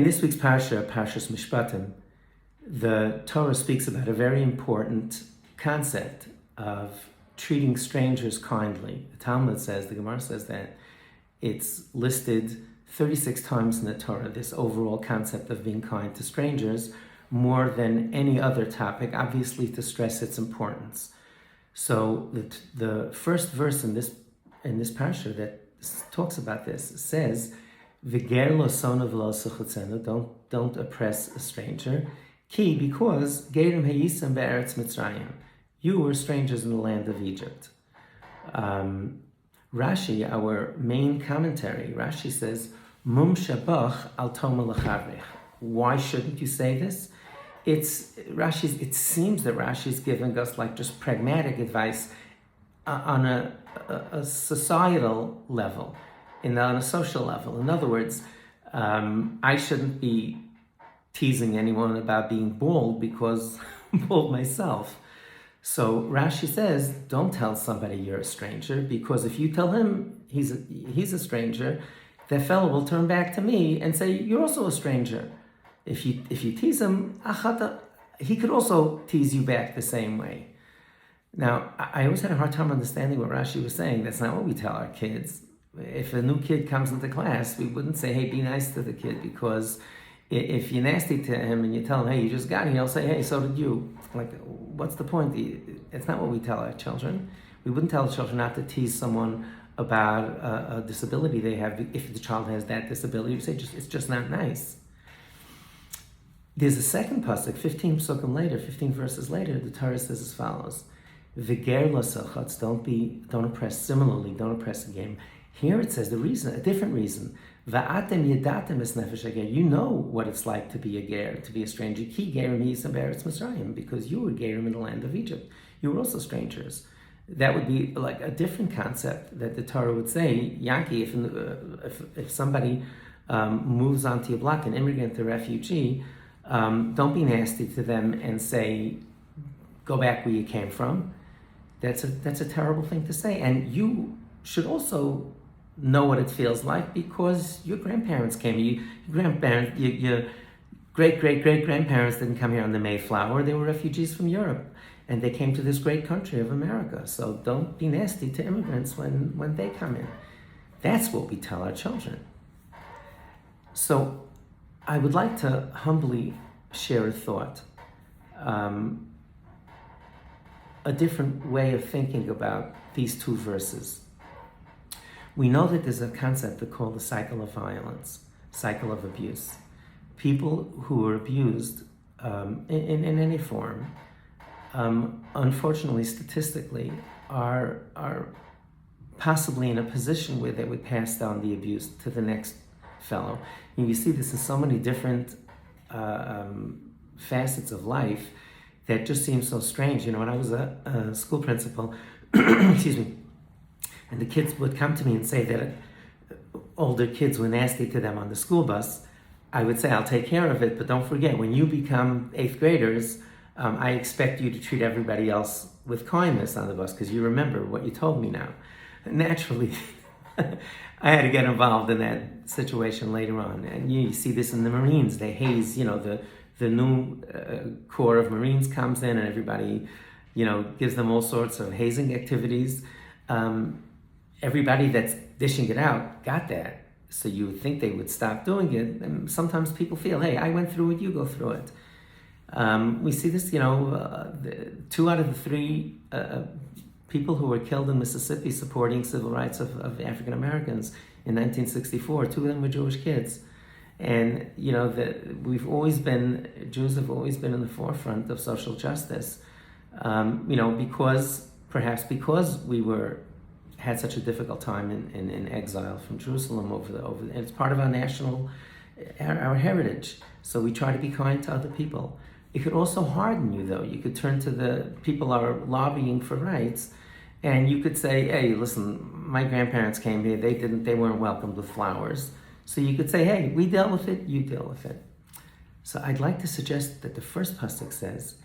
In this week's Parsha, Parshas Mishpatim, the Torah speaks about a very important concept of treating strangers kindly. The Talmud says, the Gemara says that it's listed 36 times in the Torah, this overall concept of being kind to strangers, more than any other topic, obviously to stress its importance. So the first verse in this Parsha that talks about this says, V'ger lo sona v'lo suchatzenu, don't oppress a stranger. Ki, because gerim hayisam be'eretz Mitzrayim, you were strangers in the land of Egypt. Rashi, our main commentary, Rashi says, Mum shabach al toma l'charech. Why shouldn't you say this? It seems that Rashi is giving us like just pragmatic advice on a societal level, on a social level. In other words, I shouldn't be teasing anyone about being bald because I'm bald myself. So Rashi says, don't tell somebody you're a stranger, because if you tell him he's a stranger, that fellow will turn back to me and say, you're also a stranger. If you tease him, he could also tease you back the same way. Now, I always had a hard time understanding what Rashi was saying. That's not what we tell our kids. If a new kid comes into class, we wouldn't say, hey, be nice to the kid, because if you're nasty to him and you tell him, hey, you just got it, he'll say, hey, so did you. Like, what's the point? It's not what we tell our children. We wouldn't tell children not to tease someone about a disability they have. If the child has that disability, you say, it's just not nice. There's a second pasuk, 15 verses later, the Torah says as follows, V'ger lo sachatz, don't oppress. Similarly, don't oppress again. Here it says a different reason. Va'atem yedatem es nefesh hager. You know what it's like to be a ger, to be a stranger. Ki gerim yisam be'eretz Mitzrayim, because you were gerim in the land of Egypt. You were also strangers. That would be like a different concept that the Torah would say, Yankee, if somebody moves onto your block, an immigrant, a refugee, don't be nasty to them and say, go back where you came from. That's a terrible thing to say. And you should also know what it feels like, because your grandparents came here. Your great-great-great-grandparents didn't come here on the Mayflower. They were refugees from Europe, and they came to this great country of America. So don't be nasty to immigrants when they come in. That's what we tell our children. So I would like to humbly share a thought, a different way of thinking about these two verses. We know that there's a concept called the cycle of violence, cycle of abuse. People who are abused in any form, unfortunately, statistically, are possibly in a position where they would pass down the abuse to the next fellow. And you see this in so many different facets of life that just seems so strange. You know, when I was a school principal, excuse me, and the kids would come to me and say that older kids were nasty to them on the school bus, I would say, I'll take care of it, but don't forget, when you become 8th graders, I expect you to treat everybody else with kindness on the bus, because you remember what you told me now. Naturally, I had to get involved in that situation later on. And you see this in the Marines. They haze, the new Corps of Marines comes in, and everybody, gives them all sorts of hazing activities. Everybody that's dishing it out got that. So you would think they would stop doing it. And sometimes people feel, hey, I went through it, you go through it. We see this, 2 out of the 3 people who were killed in Mississippi supporting civil rights of African Americans in 1964, 2 of them were Jewish kids. And, Jews have always been in the forefront of social justice, because we had such a difficult time in exile from Jerusalem and it's part of our our heritage. So we try to be kind to other people. It could also harden you, though. You could turn to the people are lobbying for rights, and you could say, hey, listen, my grandparents came here, they weren't welcomed with flowers. So you could say, hey, we dealt with it, you deal with it. So I'd like to suggest that the first pasuk says,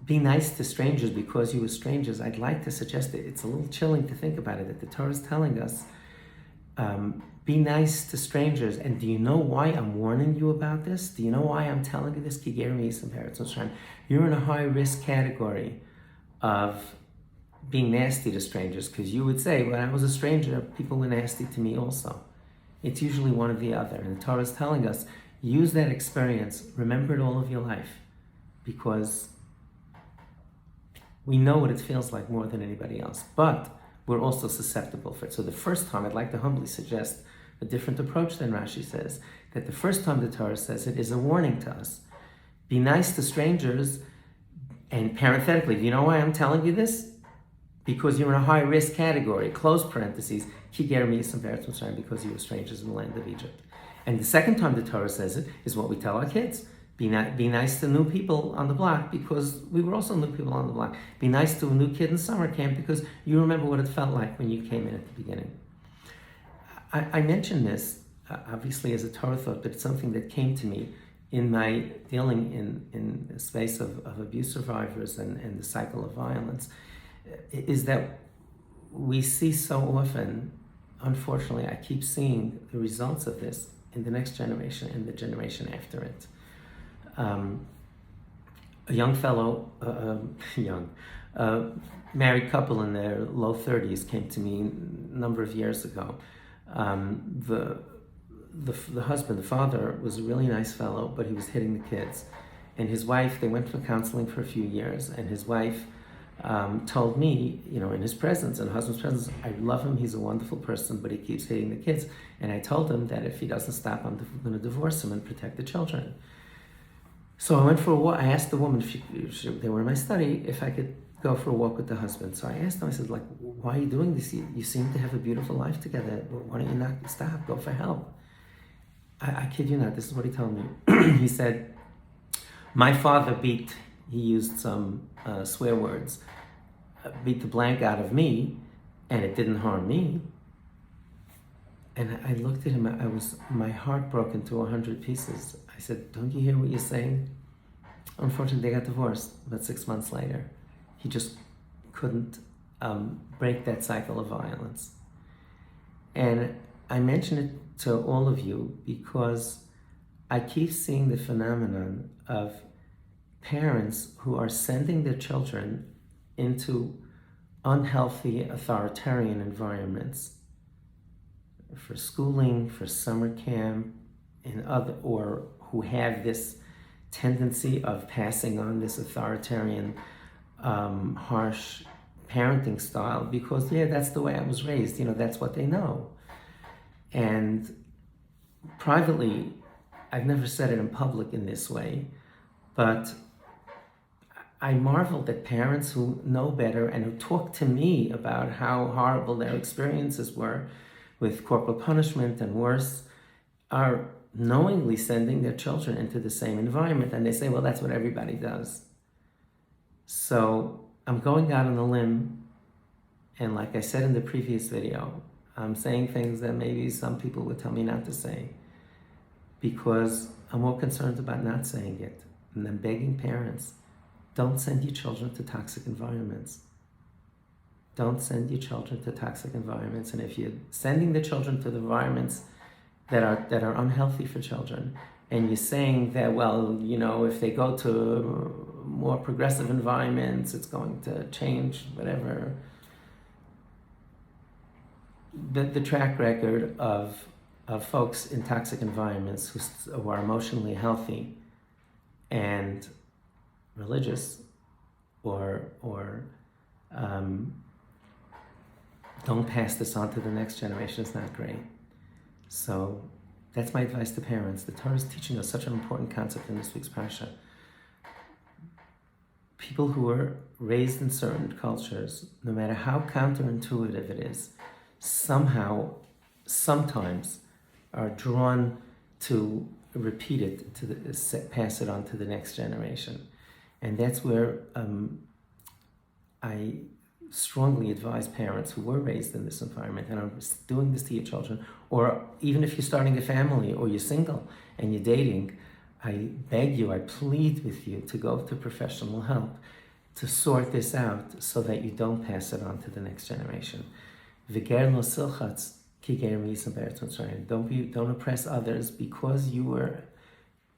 be nice to strangers because you were strangers. I'd like to suggest that it's a little chilling to think about it, that the Torah is telling us, Be nice to strangers. And do you know why I'm warning you about this? Do you know why I'm telling you this? You're in a high risk category of being nasty to strangers, because you would say, when I was a stranger, people were nasty to me also. It's usually one or the other. And the Torah is telling us, use that experience, remember it all of your life, because we know what it feels like more than anybody else, but we're also susceptible for it. So the first time, I'd like to humbly suggest a different approach than Rashi says, that the first time the Torah says it is a warning to us. Be nice to strangers, and parenthetically, do you know why I'm telling you this? Because you're in a high risk category, close parentheses, because you were strangers in the land of Egypt. And the second time the Torah says it is what we tell our kids. Be nice to new people on the block, because we were also new people on the block. Be nice to a new kid in summer camp, because you remember what it felt like when you came in at the beginning. I mentioned this, obviously as a Torah thought, but it's something that came to me in my dealing in the space of abuse survivors and the cycle of violence, is that we see so often, unfortunately, I keep seeing the results of this in the next generation and the generation after it. A young fellow, married couple in their low 30s came to me a number of years ago. The husband, the father, was a really nice fellow, but he was hitting the kids. And his wife, they went for counseling for a few years, and his wife told me, in his presence, in her husband's presence, I love him, he's a wonderful person, but he keeps hitting the kids. And I told him that if he doesn't stop, I'm going to divorce him and protect the children. So I went for a walk. I asked the woman, if they were in my study, if I could go for a walk with the husband. So I asked him, I said, why are you doing this? You seem to have a beautiful life together. Why don't you not stop? Go for help. I kid you not, this is what he told me. He said, my father he used some swear words, beat the blank out of me, and it didn't harm me. And I looked at him, my heart broke into 100 pieces. I said, don't you hear what you're saying? Unfortunately, they got divorced about 6 months later. He just couldn't break that cycle of violence. And I mention it to all of you because I keep seeing the phenomenon of parents who are sending their children into unhealthy authoritarian environments for schooling, for summer camp, or who have this tendency of passing on this authoritarian, harsh parenting style because, that's the way I was raised, that's what they know. And privately, I've never said it in public in this way, but I marvel that parents who know better and who talk to me about how horrible their experiences were with corporal punishment and worse are knowingly sending their children into the same environment. And they say, well, that's what everybody does. So I'm going out on a limb, and like I said in the previous video, I'm saying things that maybe some people would tell me not to say because I'm more concerned about not saying it. And I'm begging parents, don't send your children to toxic environments. Don't send your children to toxic environments. And if you're sending the children to the environments that are unhealthy for children, and you're saying that, well, if they go to more progressive environments, it's going to change, whatever. The track record of folks in toxic environments who are emotionally healthy and religious or don't pass this on to the next generation is not great. So that's my advice to parents. The Torah is teaching us such an important concept in this week's Parsha. People who are raised in certain cultures, no matter how counterintuitive it is, sometimes are drawn to repeat it, pass it on to the next generation. And that's where I strongly advise parents who were raised in this environment and are doing this to your children, or even if you're starting a family or you're single and you're dating, I beg you, I plead with you to go to professional help to sort this out so that you don't pass it on to the next generation. V'ger lo silchatz, Don't oppress others because you were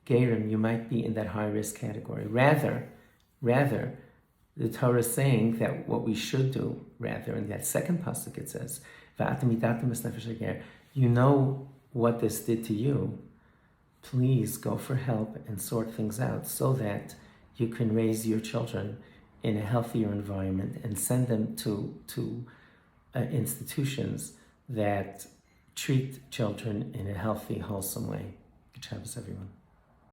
Gerim, you might be in that high risk category. Rather, the Torah is saying that what we should do, rather, in that second pasuk it says, you know what this did to you. Please go for help and sort things out so that you can raise your children in a healthier environment and send them to institutions that treat children in a healthy, wholesome way. Good Shabbos, everyone.